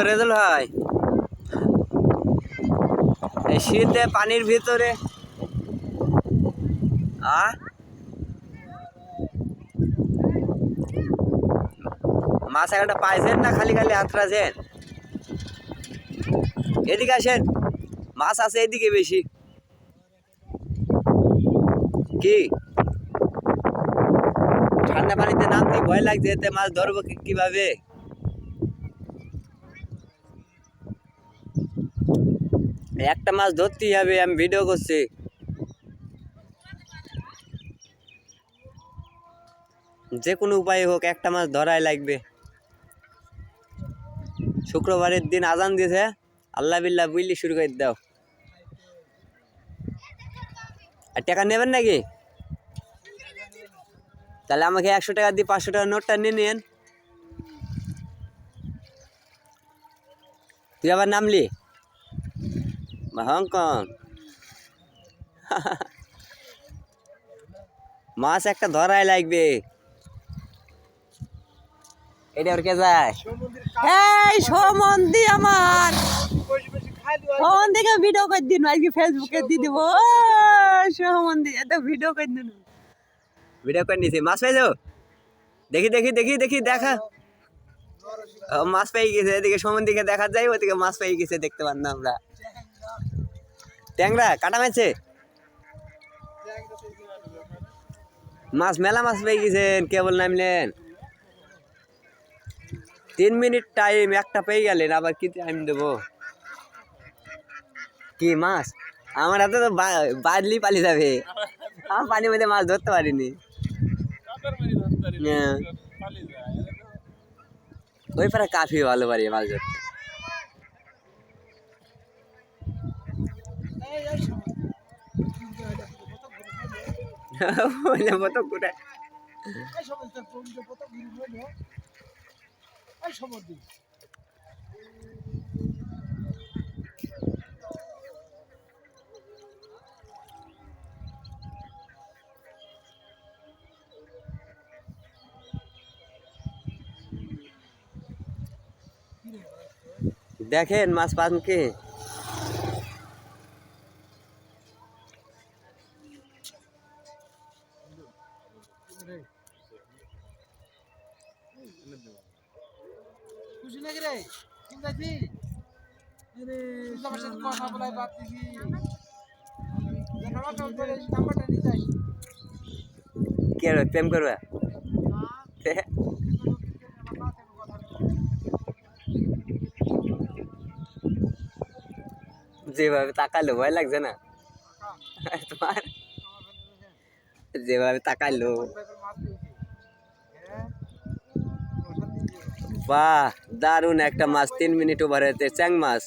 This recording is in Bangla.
রেজাল্ট হয় এই শীতে পানির ভিতরে মাছ একটা পাইছেন না খালি খালি হাত রাখেন এদিকে আসেন মাছ আছে এদিকে বেশি কি ঠান্ডা পানিতে নামতে ভয় লাগছে এতে মাছ ধরবো কিভাবে একটা মাছ ধরতেই হবে আমি ভিডিও করছি যে কোনো উপায় হোক একটা মাছ ধরাই লাগবে শুক্রবারের দিন আজান দিয়েছে আল্লাহ বিল্লাহ বুঝলি শুরু করে দাও আর টাকা নেবেন নাকি তাহলে আমাকে 100 টাকা দিয়ে 500 টাকার নোটটা নিয়ে নেন তুই আবার নামলি হংকং মাছ একটা ধরাই লাগবে এটা ওর কে যায় এই সমন্ধি আমার সমন্ধিকে ভিডিও করে দিন আজকে ফেসবুকে দিয়ে দিব সমন্ধি এত ভিডিও করে দিন ভিডিও করে নিছি মাছ পাইছো দেখি দেখি দেখি দেখি দেখা মাছ পেয়ে গেছে এদিকে সমন্ধিকে দেখা যায় ওদিকে মাছ পেয়ে গেছে দেখতে পান না আমরা ট্যাংরা কাটা মেছে মাছ মেলা মাছ পেয়ে গেছেন কেবল নামলেন 3 মিনিট টাইম একটা পেয়ে গেলেন আবার কি টাইম দেবো কি মাছ আমার হাতে তো বাদলি পালি যাবে আমি পানির মধ্যে মাছ ধরতে পারিনি ওই পারে কাফি ভালো পারি মাছ ধরতে কোথায় দেখেন মাছ পান কি খুশি নাকি রে চিন্তাছি আরে আমার সাথে কথা বলাই পারতেছি নাম্বারটা নিয়ে যাই কে প্রেম করবা যেভাবে তাকালো ভয় লাগছে না তোমার যেভাবে তাকালো বাহ দারুণ একটা মাছ 3 মিনিট ওভার হতে চ্যাং মাছ